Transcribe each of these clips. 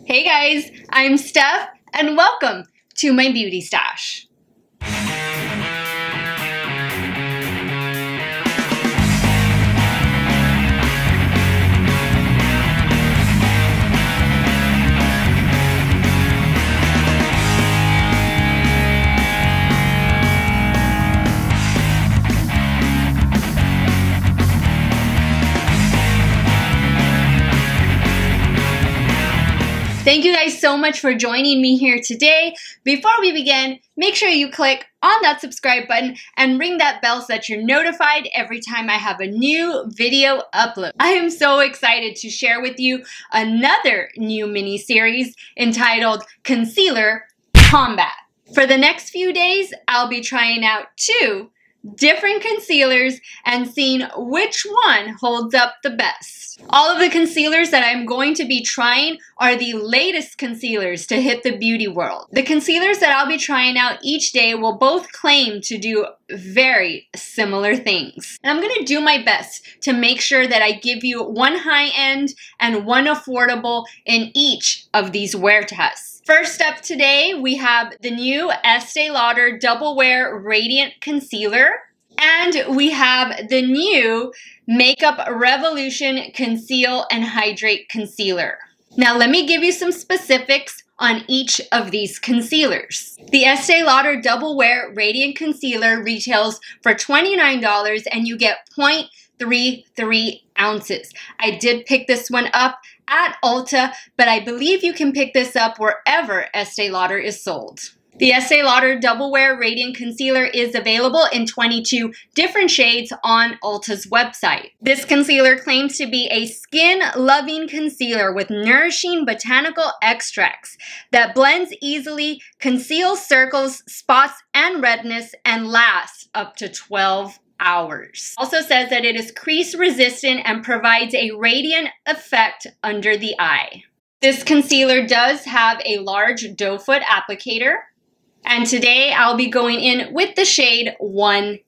Hey guys, I'm Steff and welcome to my beauty stash. Thank you guys so much for joining me here today. Before we begin, make sure you click on that subscribe button and ring that bell so that you're notified every time I have a new video upload. I am so excited to share with you another new mini series entitled Concealer Combat. For the next few days, I'll be trying out 2 different concealers and seeing which one holds up the best. All of the concealers that I'm going to be trying are the latest concealers to hit the beauty world. The concealers that I'll be trying out each day will both claim to do very similar things. And I'm going to do my best to make sure that I give you one high-end and one affordable in each of these wear tests. First up today, we have the new Estee Lauder Double Wear Radiant Concealer. And we have the new Makeup Revolution Conceal and Hydrate Concealer. Now let me give you some specifics on each of these concealers. The Estee Lauder Double Wear Radiant Concealer retails for $29 and you get 0.33 ounces. I did pick this one up at Ulta, but I believe you can pick this up wherever Estee Lauder is sold. The Estee Lauder Double Wear Radiant Concealer is available in 22 different shades on Ulta's website. This concealer claims to be a skin-loving concealer with nourishing botanical extracts that blends easily, conceals circles, spots, and redness, and lasts up to 12 hours. Also says that it is crease resistant and provides a radiant effect under the eye. This concealer does have a large doe foot applicator. And today I'll be going in with the shade 1N.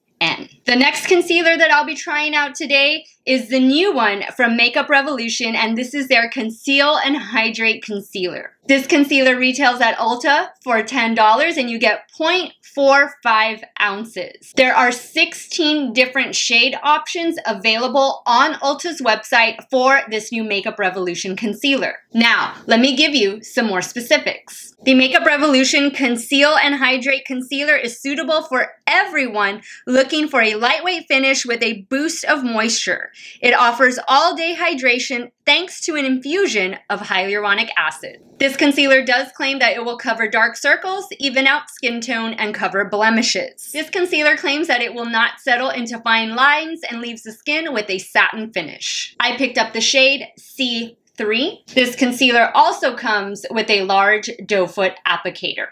The next concealer that I'll be trying out today is the new one from Makeup Revolution, and this is their Conceal and Hydrate Concealer. This concealer retails at Ulta for $10 and you get 0.45 ounces. There are 16 different shade options available on Ulta's website for this new Makeup Revolution concealer. Now, let me give you some more specifics. The Makeup Revolution Conceal and Hydrate Concealer is suitable for everyone looking for a lightweight finish with a boost of moisture. It offers all-day hydration thanks to an infusion of hyaluronic acid. This concealer does claim that it will cover dark circles, even out skin tone, and cover blemishes. This concealer claims that it will not settle into fine lines and leaves the skin with a satin finish. I picked up the shade C3. This concealer also comes with a large doe foot applicator.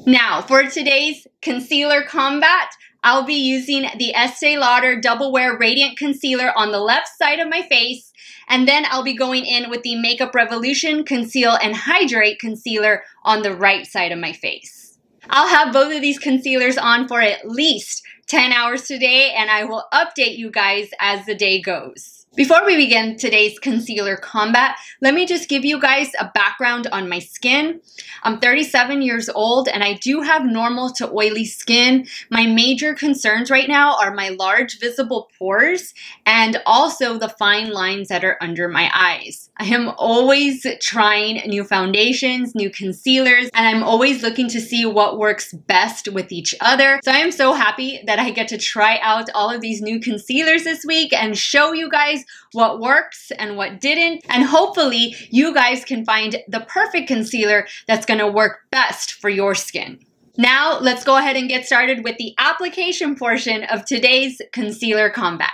Now, for today's concealer combat, I'll be using the Estee Lauder Double Wear Radiant Concealer on the left side of my face, and then I'll be going in with the Makeup Revolution Conceal and Hydrate Concealer on the right side of my face. I'll have both of these concealers on for at least 10 hours today, and I will update you guys as the day goes. Before we begin today's concealer combat, let me just give you guys a background on my skin. I'm 37 years old and I do have normal to oily skin. My major concerns right now are my large visible pores and also the fine lines that are under my eyes. I am always trying new foundations, new concealers, and I'm always looking to see what works best with each other. So I am so happy that I get to try out all of these new concealers this week and show you guys what works and what didn't. And hopefully you guys can find the perfect concealer that's going to work best for your skin. Now let's go ahead and get started with the application portion of today's concealer combat.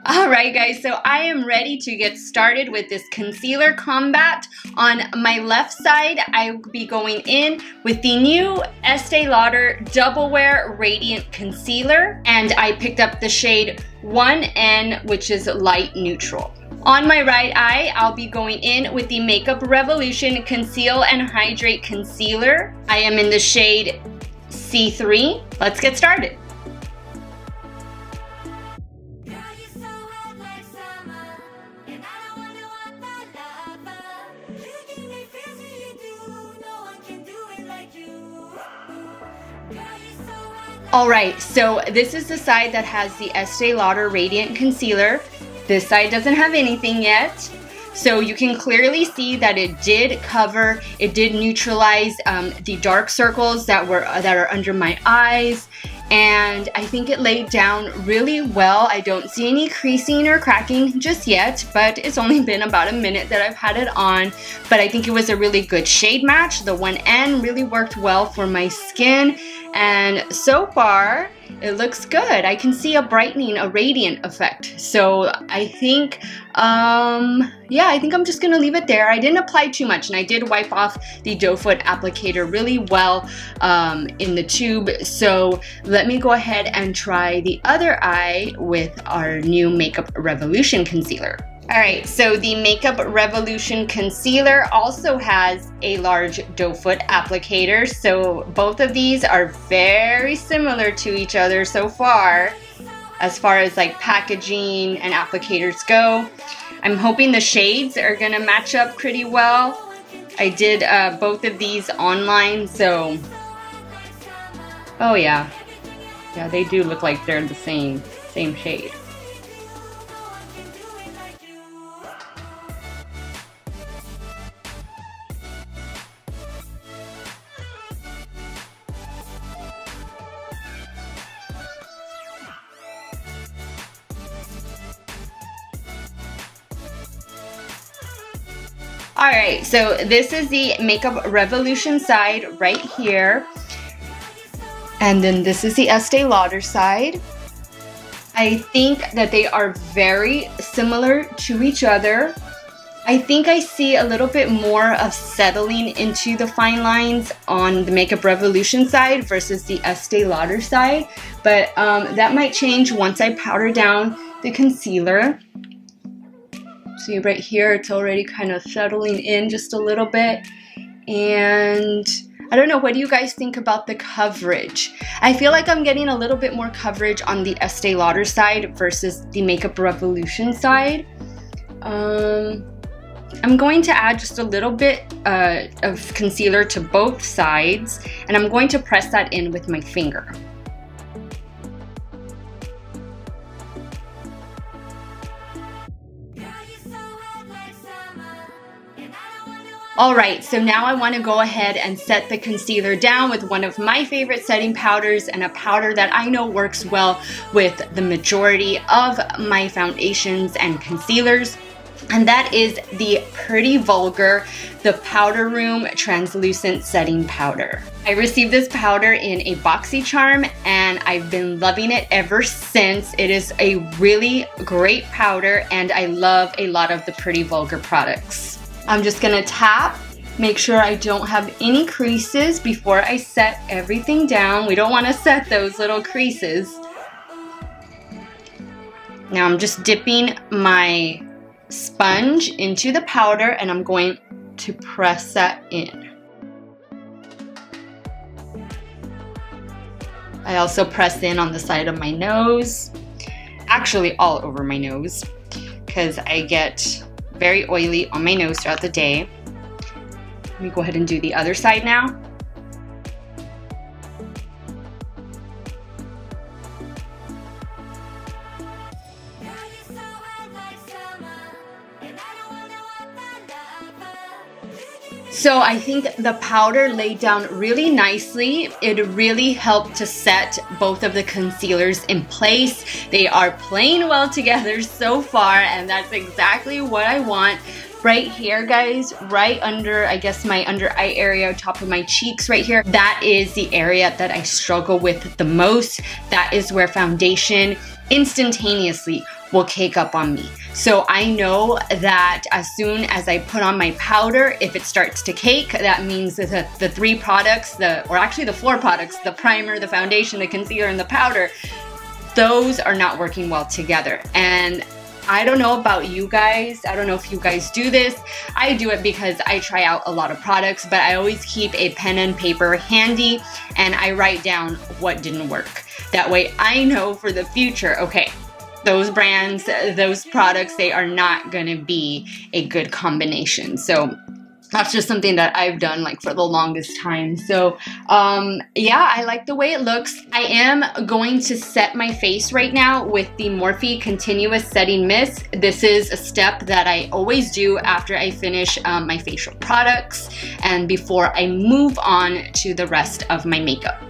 Alright guys, so I am ready to get started with this concealer combat. On my left side, I will be going in with the new Estee Lauder Double Wear Radiant Concealer, and I picked up the shade 1N, which is light neutral. On my right eye, I'll be going in with the Makeup Revolution Conceal and Hydrate Concealer. I am in the shade C3. Let's get started. Alright, so this is the side that has the Estee Lauder Radiant Concealer. This side doesn't have anything yet. So you can clearly see that it did cover, it did neutralize the dark circles that are under my eyes. And I think it laid down really well. I don't see any creasing or cracking just yet, but it's only been about a minute that I've had it on. But I think it was a really good shade match. The 1N really worked well for my skin. And so far, it looks good. I can see a brightening, a radiant effect. So I think, yeah, I think I'm just gonna leave it there. I didn't apply too much, and I did wipe off the doe foot applicator really well in the tube. So let me go ahead and try the other eye with our new Makeup Revolution concealer. Alright, so the Makeup Revolution concealer also has a large doe foot applicator, so both of these are very similar to each other so far as like packaging and applicators go. I'm hoping the shades are gonna match up pretty well. I did both of these online, so oh yeah, they do look like they're the same shade. Alright, so this is the Makeup Revolution side right here. And then this is the Estee Lauder side. I think that they are very similar to each other. I think I see a little bit more of settling into the fine lines on the Makeup Revolution side versus the Estee Lauder side. But that might change once I powder down the concealer. See right here, it's already kind of settling in just a little bit. And I don't know, what do you guys think about the coverage? I feel like I'm getting a little bit more coverage on the Estee Lauder side versus the Makeup Revolution side. I'm going to add just a little bit of concealer to both sides, and I'm going to press that in with my finger. Alright, so now I want to go ahead and set the concealer down with one of my favorite setting powders, and a powder that I know works well with the majority of my foundations and concealers. And that is the Pretty Vulgar, the Powder Room Translucent Setting Powder. I received this powder in a BoxyCharm, and I've been loving it ever since. It is a really great powder, and I love a lot of the Pretty Vulgar products. I'm just gonna tap, make sure I don't have any creases before I set everything down. We don't wanna set those little creases. Now I'm just dipping my sponge into the powder, and I'm going to press that in. I also press in on the side of my nose, actually all over my nose, because I get very oily on my nose throughout the day. Let me go ahead and do the other side now. So I think the powder laid down really nicely. It really helped to set both of the concealers in place. They are playing well together so far, and that's exactly what I want. Right here, guys, right under, I guess, my under eye area, top of my cheeks right here, that is the area that I struggle with the most. That is where foundation instantaneously will cake up on me. So I know that as soon as I put on my powder, if it starts to cake, that means that the three products, or actually the four products, the primer, the foundation, the concealer, and the powder, those are not working well together. And I don't know about you guys. I don't know if you guys do this. I do it because I try out a lot of products, but I always keep a pen and paper handy, and I write down what didn't work. That way I know for the future, okay, those brands, those products, they are not gonna be a good combination. So that's just something that I've done like for the longest time. So yeah, I like the way it looks. I am going to set my face right now with the Morphe Continuous Setting Mist. This is a step that I always do after I finish my facial products and before I move on to the rest of my makeup.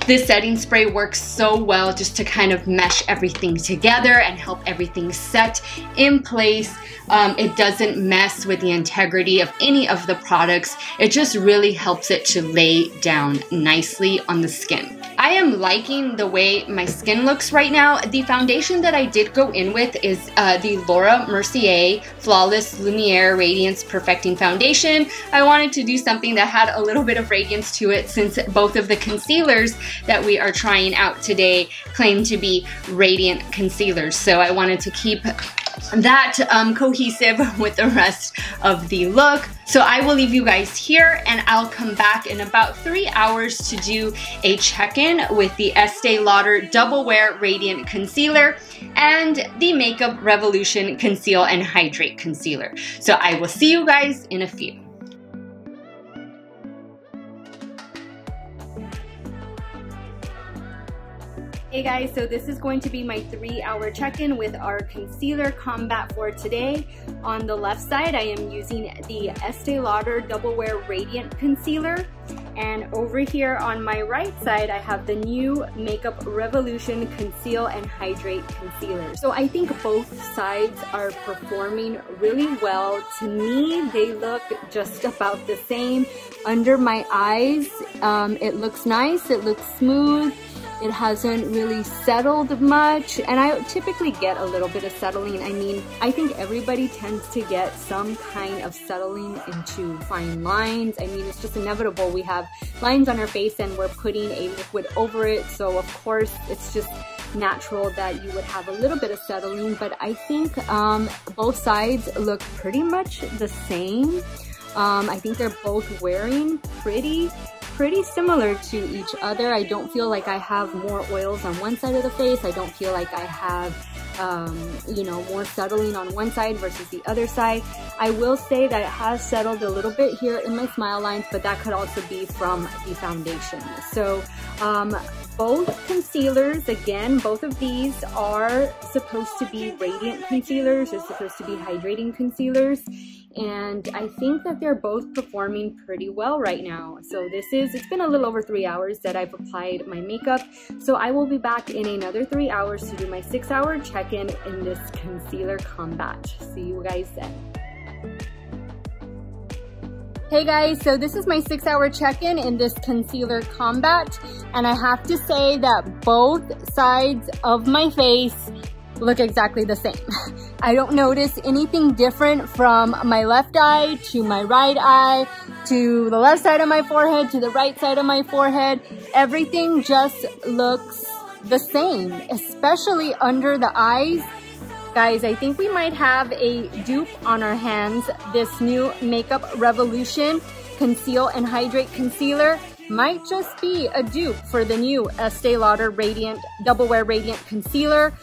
This setting spray works so well just to kind of mesh everything together and help everything set in place. It doesn't mess with the integrity of any of the products. It just really helps it to lay down nicely on the skin. I am liking the way my skin looks right now. The foundation that I did go in with is the Laura Mercier Flawless Lumiere Radiance Perfecting Foundation. I wanted to do something that had a little bit of radiance to it since both of the concealers that we are trying out today claim to be radiant concealers. So I wanted to keep that cohesive with the rest of the look. So I will leave you guys here and I'll come back in about 3 hours to do a check-in with the Estee Lauder Double Wear Radiant Concealer and the Makeup Revolution Conceal and Hydrate Concealer. So I will see you guys in a few. Hey guys, so this is going to be my 3-hour check-in with our concealer combat for today. On the left side, I am using the Estee Lauder Double Wear Radiant Concealer. And over here on my right side, I have the new Makeup Revolution Conceal and Hydrate Concealer. So I think both sides are performing really well. To me, they look just about the same. Under my eyes, it looks nice, it looks smooth. It hasn't really settled much, and I typically get a little bit of settling. I mean, I think everybody tends to get some kind of settling into fine lines. I mean, it's just inevitable. We have lines on our face and we're putting a liquid over it, so of course it's just natural that you would have a little bit of settling, but I think both sides look pretty much the same. I think they're both wearing pretty similar to each other. I don't feel like I have more oils on one side of the face. I don't feel like I have, you know, more settling on one side versus the other side. I will say that it has settled a little bit here in my smile lines, but that could also be from the foundation. So both concealers, again, both of these are supposed to be radiant concealers. They're supposed to be hydrating concealers. And I think that they're both performing pretty well right now. So it's been a little over 3 hours that I've applied my makeup. So I will be back in another 3 hours to do my 6-hour check-in in this concealer combat. See you guys then. Hey guys, so this is my 6-hour check-in in this concealer combat. And I have to say that both sides of my face look exactly the same. I don't notice anything different from my left eye to my right eye, to the left side of my forehead, to the right side of my forehead. Everything just looks the same, especially under the eyes. Guys, I think we might have a dupe on our hands. This new Makeup Revolution Conceal and Hydrate Concealer might just be a dupe for the new Estee Lauder Double Wear Radiant Concealer.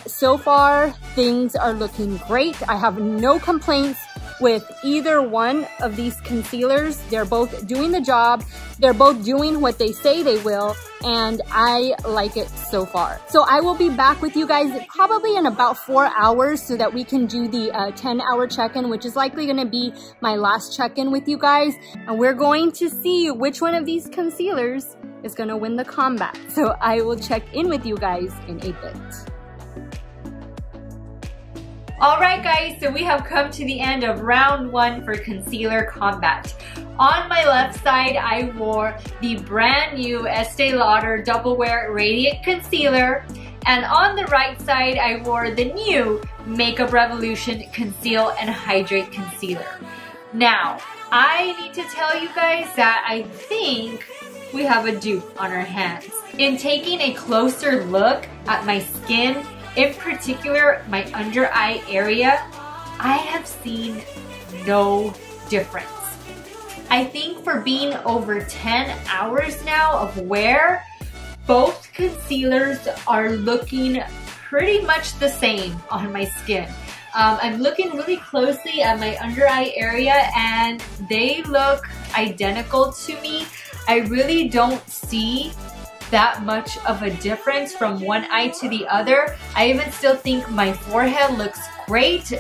So far, things are looking great. I have no complaints with either one of these concealers. They're both doing the job. They're both doing what they say they will, and I like it so far. So I will be back with you guys probably in about 4 hours so that we can do the 10-hour check-in, which is likely gonna be my last check-in with you guys. And we're going to see which one of these concealers is gonna win the combat. So I will check in with you guys in a bit. Alright guys, so we have come to the end of round 1 for concealer combat. On my left side, I wore the brand new Estee Lauder Double Wear Radiant Concealer. And on the right side, I wore the new Makeup Revolution Conceal and Hydrate Concealer. Now, I need to tell you guys that I think we have a dupe on our hands. In taking a closer look at my skin, in particular my under eye area, I have seen no difference. I think for being over 10 hours now of wear, both concealers are looking pretty much the same on my skin. I'm looking really closely at my under eye area and they look identical to me. I really don't see that much of a difference from one eye to the other. I even still think my forehead looks great.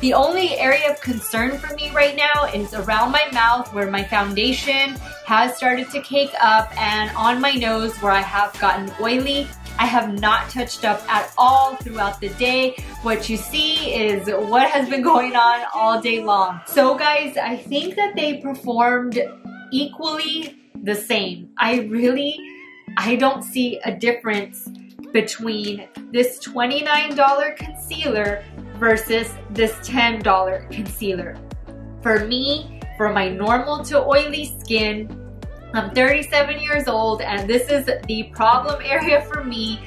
The only area of concern for me right now is around my mouth where my foundation has started to cake up, and on my nose where I have gotten oily. I have not touched up at all throughout the day. What you see is what has been going on all day long. So guys, I think that they performed equally the same. I don't see a difference between this $29 concealer versus this $10 concealer. For me, for my normal to oily skin, I'm 37 years old and this is the problem area for me.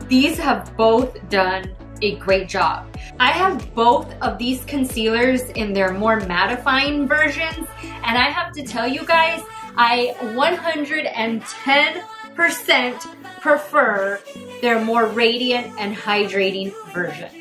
These have both done a great job. I have both of these concealers in their more mattifying versions, and I have to tell you guys, I 110% prefer their more radiant and hydrating versions.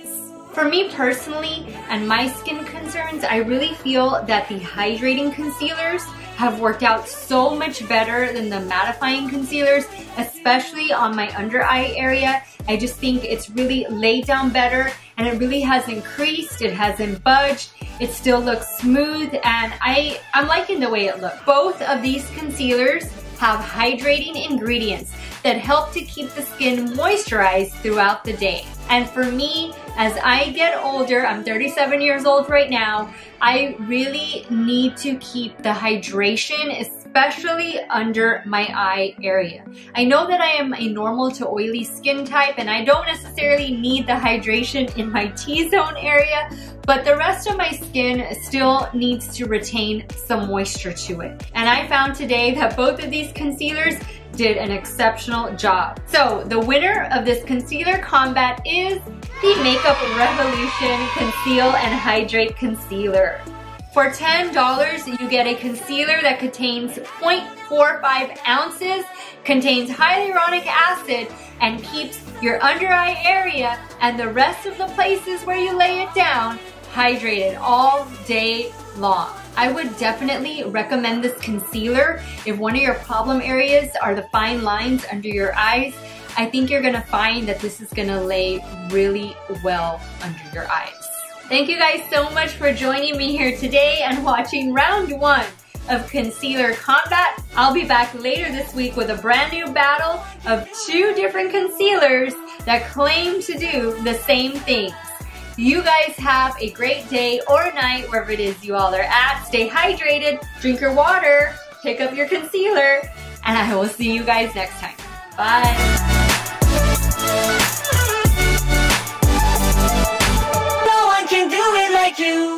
For me personally and my skin concerns, I really feel that the hydrating concealers have worked out so much better than the mattifying concealers, especially on my under eye area. I just think it's really laid down better and it really hasn't creased, it hasn't budged, it still looks smooth, and I'm liking the way it looks. Both of these concealers have hydrating ingredients that help to keep the skin moisturized throughout the day. And for me, as I get older, I'm 37 years old right now, I really need to keep the hydration, especially under my eye area. I know that I am a normal to oily skin type and I don't necessarily need the hydration in my T-zone area, but the rest of my skin still needs to retain some moisture to it. And I found today that both of these concealers did an exceptional job. So the winner of this concealer combat is the Makeup Revolution Conceal and Hydrate Concealer. For $10, you get a concealer that contains 0.45 ounces, contains hyaluronic acid, and keeps your under eye area and the rest of the places where you lay it down hydrated all day long. I would definitely recommend this concealer if one of your problem areas are the fine lines under your eyes. I think you're gonna find that this is gonna lay really well under your eyes. Thank you guys so much for joining me here today and watching round 1 of Concealer Combat. I'll be back later this week with a brand new battle of 2 different concealers that claim to do the same things. You guys have a great day or night wherever it is you all are at. Stay hydrated, drink your water, pick up your concealer, and I will see you guys next time. Bye. No one can do it like you.